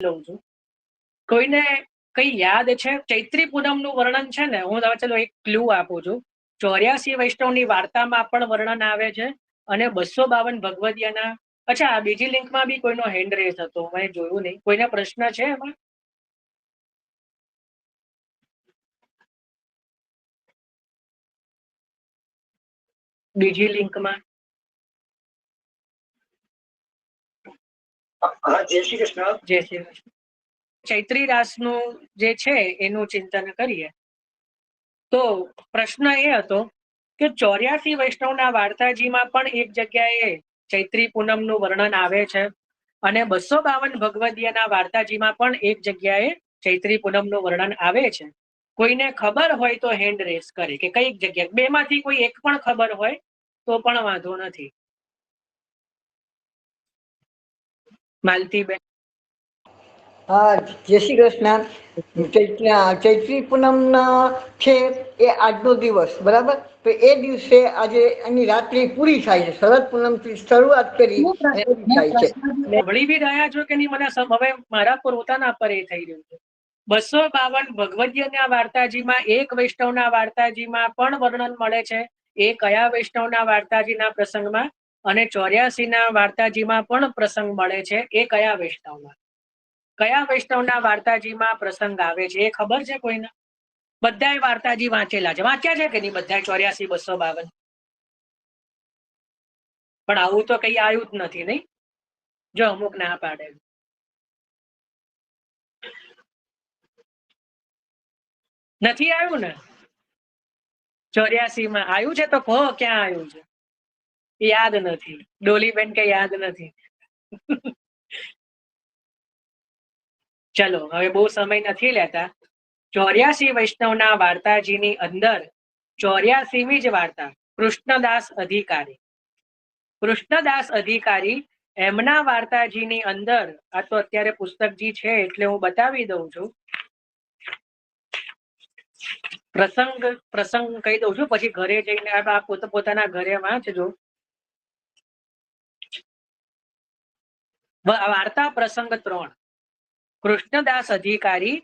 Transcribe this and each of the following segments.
લઉં છું. કોઈને કઈ યાદ છે? ચૈત્રી પૂનમનું વર્ણન છે ને, હું ચલો એક ક્લુ આપું છું. 84 વૈષ્ણવની વાર્તામાં પણ વર્ણન આવે છે અને 252 ભગવદીયના. અચ્છા, આ બીજી લિંકમાં બી કોઈનો હેન્ડ રેઝ હતો, મેં જોયું નહીં. કોઈના પ્રશ્ન છે એમાં? બીજી લિંકમાં જય શ્રી કૃષ્ણ. જય શ્રી કૃષ્ણ. ચૈત્રી રાસનું જે છે એનું ચિંતન કરીએ તો પ્રશ્ન એ હતો કે 84 વૈષ્ણવના વાર્તાજીમાં પણ એક જગ્યાએ ચૈત્રી પૂનમનું વર્ણન આવે છે અને 252 ભગવદીયના વાર્તાજીમાં પણ એક જગ્યાએ ચૈત્રી પૂનમનું વર્ણન આવે છે. કોઈને ખબર હોય તો હેન્ડ રેસ કરે કે કઈ જગ્યાએ. બેમાંથી કોઈ એક પણ ખબર હોય તો પણ વાંધો નથી. માલતીબેન. હા, જય શ્રી કૃષ્ણ. ચૈત્રી પૂનમ છે એ આજનો દિવસ, બરાબર? તો એ દિવસે આજે એની રાત્રિ પૂરી થાય છે. શરદ પૂનમ થી શરૂઆત કરી અને પૂરી થાય છે. સાંભળી બી રહ્યા છો કે નહીં મને હવે મારા પોતાના પર એ થઈ રહ્યું છે. 252 ભગવદીયના વાર્તાજીમાં એક વૈષ્ણવના વાર્તાજીમાં પણ વર્ણન મળે છે. એ કયા વૈષ્ણવના વાર્તાજીના પ્રસંગમાં? અને 84 ના વાર્તાજીમાં પણ પ્રસંગ મળે છે. એ કયા વૈષ્ણવમાં? કયા વૈષ્ણવના વાર્તાજીમાં પ્રસંગ આવે છે એ ખબર છે કોઈને? બધાય વાર્તાજી વાંચેલા છે. વાંચ્યા છે કે નહીં બધા 84 252? પણ આવું તો કઈ આવ્યું જ નથી, નહીં? જો અમુક ના પાડે. નથી આવ્યું ને? 84 માં આવ્યું છે તો કહો ક્યાં આવ્યું છે? યાદ નથી. ડોલીબેન કે યાદ નથી. ચલો હવે બહુ સમય નથી લેતા. 84 વૈષ્ણવના વાર્તાજીની અંદર 84મી જ વાર્તા કૃષ્ણદાસ અધિકારી. કૃષ્ણદાસ અધિકારી એમના વાર્તાજીની અંદર, આ તો અત્યારે પુસ્તકજી છે એટલે હું બતાવી દઉં છું. પ્રસંગ કહી દઉં છું, પછી ઘરે જઈને આપ પોતાના ઘરે વાંચજો. વાર્તા પ્રસંગ 3 કૃષ્ણદાસ અધિકારી,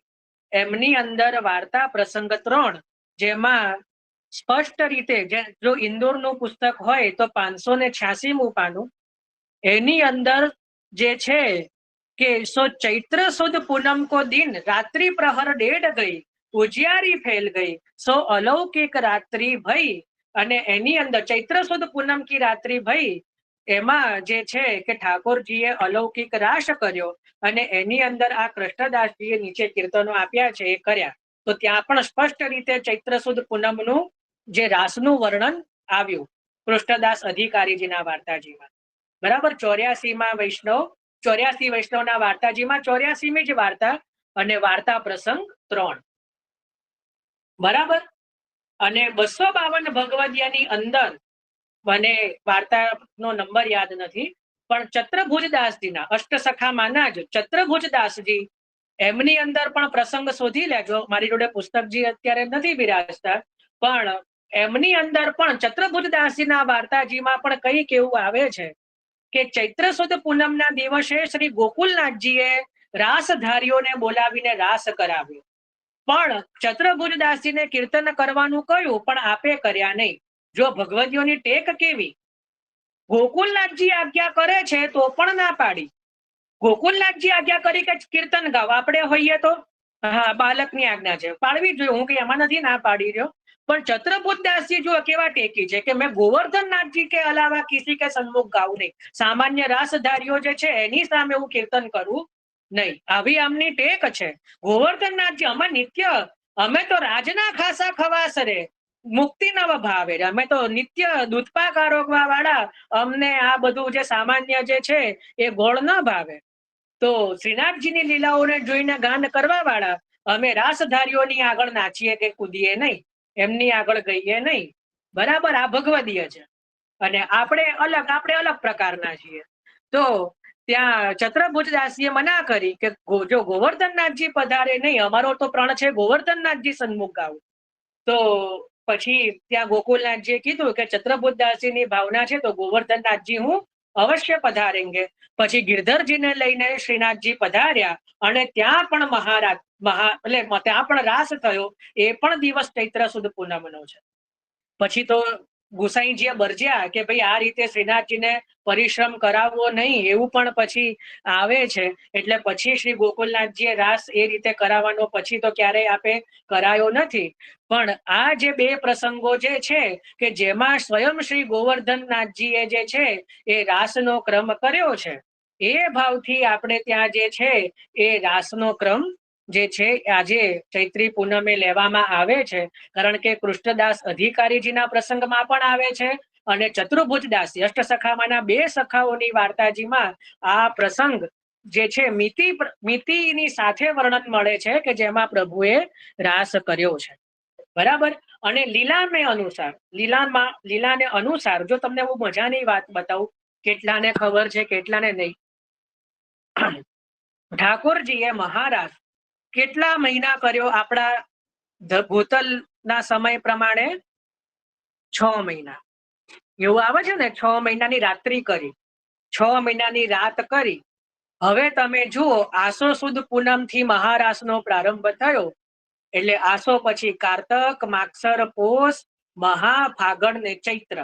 એમની અંદર વાર્તા પ્રસંગ 3, જેમાં સ્પષ્ટ રીતે, જો ઇન્દોરનું પુસ્તક હોય તો 586મું પાનું, એની અંદર જે છે કે સો ચૈત્ર સુદ પૂનમ કો દિન રાત્રિ પ્રહર 1:30 ગઈ, ઉજિયારી ફેલ ગઈ, સો અલૌકિક રાત્રિ ભઈ. અને એની અંદર ચૈત્ર સુદ પૂનમ કી રાત્રિ ભઈ, એમાં જે છે કે ઠાકોરજીએ અલૌકિક રાસ કર્યો અને એની અંદર આ કૃષ્ણદાસજીએ નીચે કીર્તનો આપ્યા છે એ કર્યા. તો ત્યાં પણ સ્પષ્ટ રીતે ચૈત્ર સુદ પૂનમનું જે રાસનું વર્ણન આવ્યું કૃષ્ણદાસ અધિકારીજીના વાર્તાજીમાં. બરાબર? 84માં વૈષ્ણવ, 84 વૈષ્ણવના વાર્તાજીમાં 84મી જ વાર્તા અને વાર્તા પ્રસંગ 3. બરાબર? અને 252 ભગવદીયાની અંદર મને વાર્તાનો નંબર યાદ નથી, પણ ચત્રભુજદાસજીના અષ્ટસખામાંના જ ચત્રભુજદાસજી, એમની અંદર પણ પ્રસંગ શોધી લેજો. મારી જોડે પુસ્તકજી અત્યારે નથી બિરાજતા, પણ એમની અંદર પણ ચત્રભુજદાસજીના વાર્તાજીમાં પણ કંઈક એવું આવે છે કે ચૈત્ર સુદ પૂનમના દિવસે શ્રી ગોકુલનાથજીએ રાસધારીઓને બોલાવીને રાસ કરાવ્યો. પણ ચત્રભુજદાસજીને કીર્તન કરવાનું કહ્યું, પણ આપે કર્યા નહીં. જો ભગવદીઓની ટેક કેવી! ગોકુલનાથજી આજ્ઞા કરે છે તો પણ ના પાડી. ગોકુલનાથજી આજ્ઞા કરી કે કીર્તન ગાવ, આપણે હોઈએ તો હા બાલકની આજ્ઞા છે, પાડવી જોઈએ, હું કઈ એમાં નથી ના પાડી રહ્યો. પણ ચત્રભુજદાસજી જો કેવા ટેકી છે કે મેં ગોવર્ધનનાથજી કે અલાવા કિસી કે સન્મુખ ગાવું નહીં, સામાન્ય રાસધારીઓ જે છે એની સામે હું કીર્તન કરું નહીં. આવી આમની ટેક છે. ગોવર્ધનનાથજી અમે નિત્ય, અમે તો રાજના ખાસા ખવાસરે, મુક્તિ નવ ભાવે, અમે તો નિત્ય દૂધપાક આરોગવા વાળા, અમને આ બધું જે સામાન્ય જે છે એ ગોળ ન ભાવે. તો શ્રીનાથજીની લીલાઓને જોઈને ગાન કરવા વાળા અમે રાસધારીઓની આગળ નાચીએ કે કૂદીએ નહીં, એમની આગળ ગઈએ નહીં. બરાબર? આ ભગવદીય છે અને આપણે અલગ પ્રકારના છીએ. તો ત્યાં ચત્રભુજદાસીએ મના કરી કે જો ગોવર્ધનનાથજી પધારે નહીં, અમારો તો પ્રણ છે ગોવર્ધનનાથજી સન્મુખ ગાવું. તો પછી ત્યાં ગોકુલનાથજીએ કીધું કે ચત્રભુજદાસીની ભાવના છે તો ગોવર્ધનનાથજી હું અવશ્ય પધારેંગે. પછી ગિરધરજીને લઈને શ્રીનાથજી પધાર્યા અને ત્યાં પણ એટલે ત્યાં પણ રાસ થયો. એ પણ દિવસ ચૈત્ર સુદ પૂનમનો છે. પછી તો ગુસાઈજીએ બરજ્યા કે ભાઈ આ રીતે શ્રીનાથજીને પરિશ્રમ કરાવવો નહીં, એવું પણ પછી આવે છે. એટલે પછી શ્રી ગોકુલનાથજીએ રાસ એ રીતે કરાવવાનો પછી તો ક્યારેય આપે કરાયો નથી. પણ આ જે બે પ્રસંગો જે છે કે જેમાં સ્વયં શ્રી ગોવર્ધનનાથજીએ જે છે એ રાસનો ક્રમ કર્યો છે, એ ભાવથી આપણે ત્યાં જે છે એ રાસનો ક્રમ જે છે આજે ચૈત્રી પૂનમે લેવામાં આવે છે. કારણ કે કૃષ્ણદાસ અધિકારીજીના પ્રસંગમાં પણ આવે છે અને ચતુર્ભુજદાસી અષ્ટસખામાંના બે સખાઓની વાર્તાજીમાં આ પ્રસંગ જે છે મિતિની સાથે વર્ણન મળે છે કે જેમાં પ્રભુએ રાસ કર્યો છે. બરાબર. અને લીલાને અનુસાર જો તમને બહુ મજાની વાત બતાવું, કેટલાને ખબર છે કેટલાને નહીં. ઠાકોરજીએ મહારાસ કેટલા મહિના કર્યો આપણા ભૂતલના સમય પ્રમાણે? 6 મહિના. એવું આવે છે ને, 6 મહિનાની રાત્રિ કરી, 6 મહિનાની રાત કરી. હવે તમે જુઓ, આસો સુદ પૂનમ થી મહારાસનો પ્રારંભ થયો. એટલે આસો પછી કારતક, માગસર, પોષ, મહા, ફાગણ ને ચૈત્ર.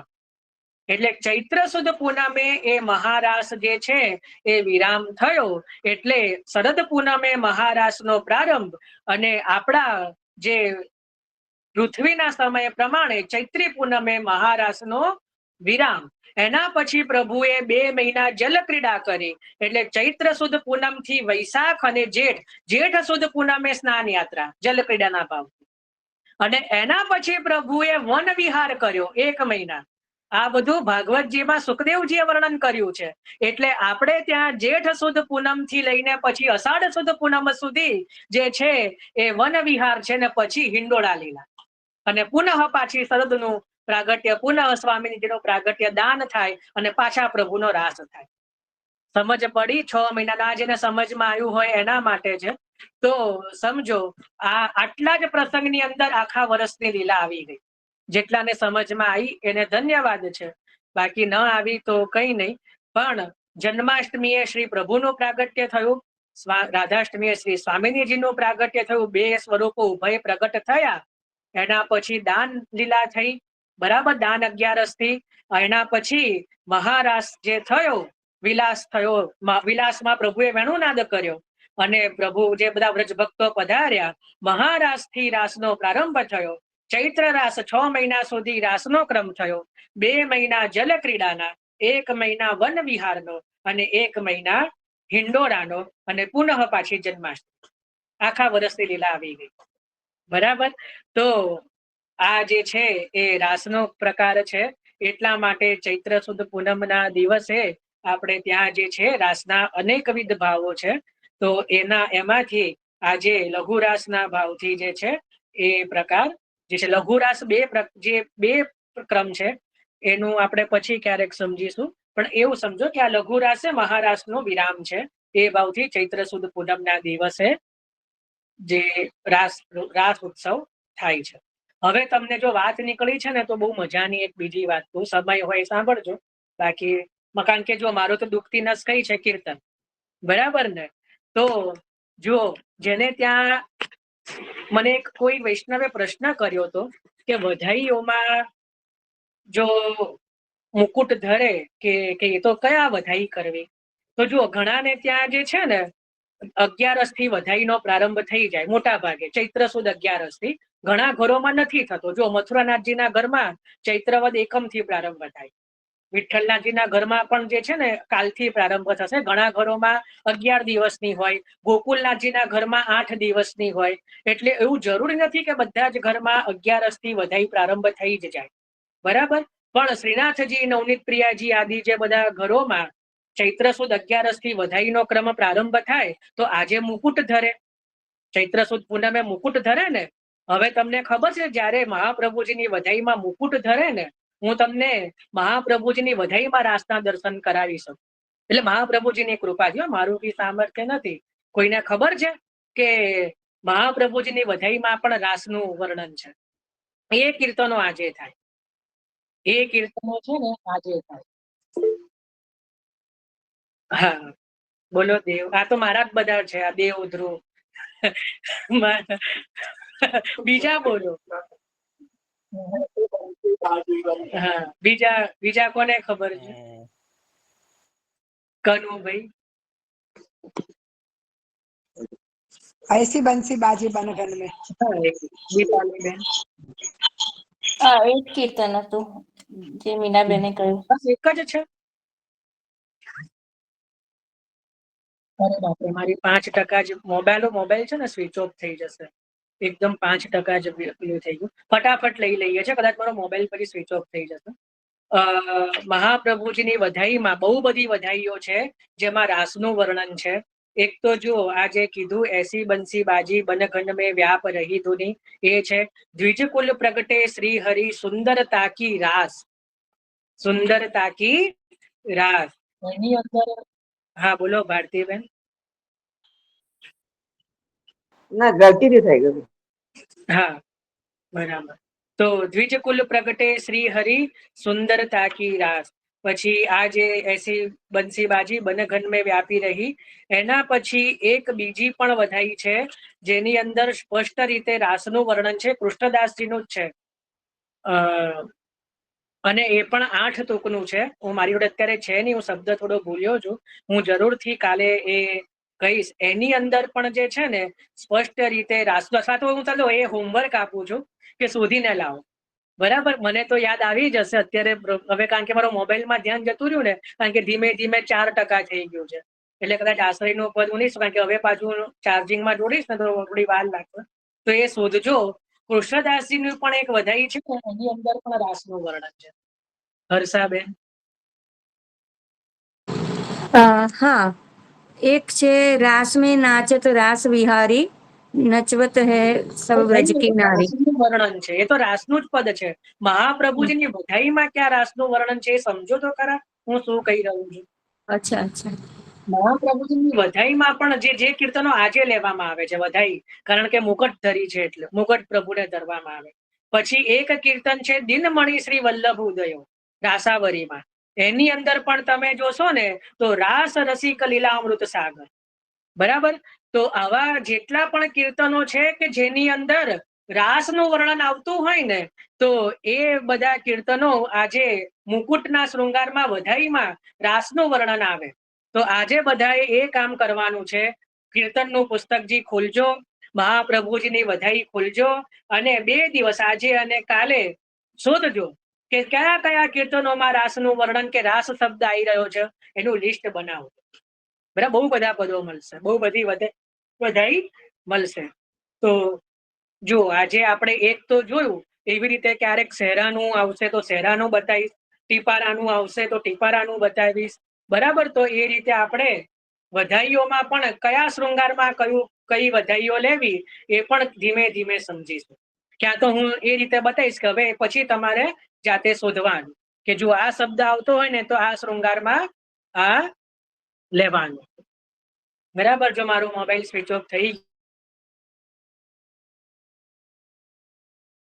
એટલે ચૈત્ર સુદ પૂનમે એ મહારાસ જે છે એ વિરામ થયો. એટલે શરદ પૂનમે મહારાસનો પ્રારંભ અને આપણા જે પૃથ્વીના સમય પ્રમાણે ચૈત્રી પૂનમે મહારાસનો વિરામ. એના પછી પ્રભુએ 2 મહિના જલ ક્રીડા કરી. એટલે ચૈત્ર સુદ પૂનમ થી વૈશાખ અને જેઠ સુદ પૂનમે સ્નાન યાત્રા જલ ક્રીડાના ભાવ. અને એના પછી પ્રભુએ વન વિહાર કર્યો 1 મહિના. આ બધું ભાગવતજીમાં સુખદેવજીએ વર્ણન કર્યું છે. એટલે આપણે ત્યાં જેઠ સુદ પૂનમ થી લઈને પછી અષાઢ સુદ પૂનમ સુધી જે છે એ વન વિહાર છે ને પછી હિંડોળા લીલા. અને પુનઃ પાછી શરદનું પ્રાગટ્ય, પુનઃ સ્વામીજીનું પ્રાગટ્ય દાન થાય અને પાછા પ્રભુનો રાસ થાય. સમજ પડી? 6 મહિનાના જેને સમજમાં આવ્યું હોય એના માટે છે. તો સમજો, આ આટલા જ પ્રસંગની અંદર આખા વર્ષની લીલા આવી ગઈ. જેટલાને સમજમાં આવી એને ધન્યવાદ છે, બાકી ન આવી તો કઈ નહીં. પણ જન્માષ્ટમીએ શ્રી પ્રભુનું પ્રાગટ્ય થયું, રાધાષ્ટમીએ શ્રી સ્વામિનીજીનું પ્રાગટ્ય થયું. 2 સ્વરૂપો ઉભય પ્રગટ થયા. એના પછી દાન લીલા થઈ. બરાબર. દાન 11 થી. એના પછી મહારાસ જે થયો, વિલાસ થયો. વિલાસમાં પ્રભુએ વેણુનાદ કર્યો અને પ્રભુ જે બધા વ્રજ ભક્તો પધાર્યા. મહારાસ થી રાસનો પ્રારંભ થયો. ચૈત્ર રાસ 6 મહિના સુધી રાસનો ક્રમ થયો. 2 મહિના જલ ક્રીડાના, 1 મહિના વન વિહારનો અને 1 મહિના હિંડોળાનો અને પુનઃ પાછી જન્માષ્ટમી. આખા વર્ષની લીલા આવી ગઈ. બરાબર. તો આ જે છે એ રાસનો પ્રકાર છે. એટલા માટે ચૈત્ર સુદ પૂનમના દિવસે આપણે ત્યાં જે છે રાસના અનેકવિધ ભાવો છે. તો એમાંથી આજે લઘુ રાસના ભાવથી જે છે એ પ્રકાર જે છે લઘુ રાસ બે ક્રમ છે, એનું આપણે પછી ક્યારેક સમજીશું. પણ એવું સમજો કે આ લઘુ રાસ મહારાસનો વિરામ છે. એ ભાવથી ચૈત્ર સુદ પૂનમના દિવસે જે રાસ ઉત્સવ થાય છે. હવે તમને જો વાત નીકળી છે ને તો બહુ મજાની એક બીજી વાત કહું, સમય હોય સાંભળજો. બાકી કારણ કે જો મારું તો દુખતી નસ કઈ છે કીર્તન. બરાબર ને? તો જો જેને ત્યાં મને કોઈ વૈષ્ણવે પ્રશ્ન કર્યો હતો કે વધાઈઓમાં જો મુકુટ ધરે કે એ તો કયા વધાઈ કરવી? તો જુઓ, ઘણાને ત્યાં જે છે ને 11 થી વધાઈનો પ્રારંભ થઈ જાય મોટા ભાગે, ચૈત્ર સુદ 11 થી. ઘણા ઘરોમાં નથી થતો. જો મથુરાનાથજીના ઘરમાં ચૈત્રવદ એકમ થી પ્રારંભ થાય. વિઠ્ઠલનાથજીના ઘરમાં પણ જે છે ને કાલથી પ્રારંભ થશે. ઘણા ઘરોમાં 11 દિવસની હોય, ગોકુલનાથજીના ઘરમાં 8 દિવસની હોય. એટલે એવું જરૂરી નથી કે બધા જ ઘરમાં 11 થી વધાઈ પ્રારંભ થઈ જ જાય. બરાબર. પણ શ્રીનાથજી, નવનીત પ્રિયાજી આદિ જે બધા ઘરોમાં ચૈત્ર સુદ 11 થી વધાઈનો ક્રમ પ્રારંભ થાય તો આજે મુકુટ ધરે. ચૈત્ર સુદ પૂનમે મુકુટ ધરે ને. હવે તમને ખબર છે જયારે મહાપ્રભુજીની વધાઈમાં મુકુટ ધરે ને, હું તમને મહાપ્રભુજીની વધાઈમાં રાસના દર્શન કરાવી શકું. એટલે મહાપ્રભુજીની કૃપા છે, મારું બી સામર્થ્ય નથી. કોઈને ખબર છે કે મહાપ્રભુજીની વધાઈમાં પણ રાસનું વર્ણન છે? એ કીર્તનો આજે થાય. એ કીર્તનો છે ને આજે થાય. હા બોલો દેવ. આ તો મારા જ બધા છે, આ દેવ ધ્રુવ. બીજા બોલો. હા બીજા બીજા કોને ખબર છે? કનુભાઈ. ऐसी बंसी बाजी बनगन में। દીપાલીબેન. હા એ જ કીર્તન હતું જે મીનાબેને કહ્યું. બસ એક જ છે. અરે બાપરે, મારી 5% જ મોબાઈલ છે ને સ્વિચ ઓફ થઈ જશે એકદમ. 5% જ પેલું થઈ ગયું. ફટાફટ લઈ લઈએ છે, કદાચ મારો મોબાઈલ પછી સ્વિચ ઓફ થઈ જશે. મહાપ્રભુજીની વધાઈમાં બહુ બધી વધાઈઓ છે, જેમાં રાસનું વર્ણન છે. એક તો જો આ જે કીધું એસી બંસી બાજી બનઘન મેં વ્યાપ રહી ધુની, એ છે. દ્વિજકુલ પ્રગટે શ્રી હરિ સુંદરતા કી રાસ. સુંદરતા કી રાસ. એની અંદર હા બોલો ભારતીબેન. ના ગલતીથી થઈ ગયું. હા બરાબર. તો દ્વિજકુલ પ્રગટે શ્રી હરિ સુંદરતા કી રાસ. પછી આ જે એસી બંસી બાજી બનઘન મેં વ્યાપી રહી, એના પછી એક બીજી પણ વધાઈ છે, જેની અંદર સ્પષ્ટ રીતે રાસનું વર્ણન છે. કૃષ્ણદાસજીનું જ છે, અને એ પણ 8 તુકનું છે. હું મારી જોડે અત્યારે છે નહીં, હું શબ્દ થોડો ભૂલ્યો છું. હું જરૂરથી કાલે એ કહીશ. એની અંદર પણ જે છે ને સ્પષ્ટ રીતે રાસનો, અથવા તો હું ચાલો એ હોમવર્ક આપું છું કે શોધીને લાવો. બરાબર, મને તો યાદ આવી જશે અત્યારે હવે, કારણ કે મારો મોબાઈલમાં ધ્યાન જતું રહ્યું ને, કારણ કે ધીમે ધીમે 4% થઈ ગયું છે. એટલે કદાચ આશ્રયનું પદ હું નહીં, કારણ કે હવે પાછું ચાર્જિંગમાં જોડીશ ને તો થોડી વાર લાગશે. તો એ શોધજો. કૃષ્ણદાસજીની પણ એક વધાઈ છે, એની અંદર પણ રાસનું વર્ણન છે. હર્ષાબેન. हाँ, एक छे रास में नाचत रास विहारी, नचवत है सब व्रज की नारी। રાસનું વર્ણન છે, એ તો રાસનું જ પદ છે. મહાપ્રભુજીની વધાઈમાં ક્યાં રાસનું વર્ણન છે, એ સમજો તો ખરા હું શું કહી રહ્યો છું. अच्छा अच्छा। મહાપ્રભુજીની વધાઈમાં પણ જે કીર્તનો આજે લેવામાં આવે છે વધાઈ, કારણ કે મુકટ ધરી છે એટલે મુકટ પ્રભુને ધરવામાં આવે. પછી એક કીર્તન છે દિનમણી શ્રી વલ્લભ ઉદયો, રાસાવરીમાં. એની અંદર પણ તમે જોશો ને તો રાસ રસિક લીલામૃત સાગર. બરાબર. તો આવા જેટલા પણ કીર્તનો છે કે જેની અંદર રાસનું વર્ણન આવતું હોય ને, તો એ બધા કીર્તનો આજે મુકુટના શૃંગારમાં વધાઈમાં રાસનું વર્ણન આવે. તો આજે બધાએ એ કામ કરવાનું છે. કીર્તનનું પુસ્તકજી ખોલજો, મહાપ્રભુજીની વધાઈ ખોલજો, અને 2 દિવસ આજે અને કાલે શોધજો કે કયા કયા કીર્તનોમાં રાસનું વર્ણન કે રાસ શબ્દ આવી રહ્યો છે, એનું લિસ્ટ બનાવો. બરાબર, બહુ બધા પદો મળશે, બહુ બધી વધાઈ મળશે. તો જો આજે આપણે એક તો જોયું, એવી રીતે ક્યારેક શહેરાનું આવશે તો શહેરાનું બતાવીશ, ટીપારાનું આવશે તો ટીપારાનું બતાવીશ. બરાબર. તો એ રીતે આપણે વધાઈઓમાં પણ કયા શૃંગારમાં કઈ વધાઈઓ લેવી એ પણ ધીમે ધીમે સમજીશું. ક્યાં તો હું એ રીતે બતાવીશ કે હવે પછી તમારે જાતે શોધવાનું કે જો આ શબ્દ આવતો હોય ને તો આ શૃંગારમાં આ લેવાનું. બરાબર. જો મારું મોબાઈલ સ્વિચ ઓફ થઈ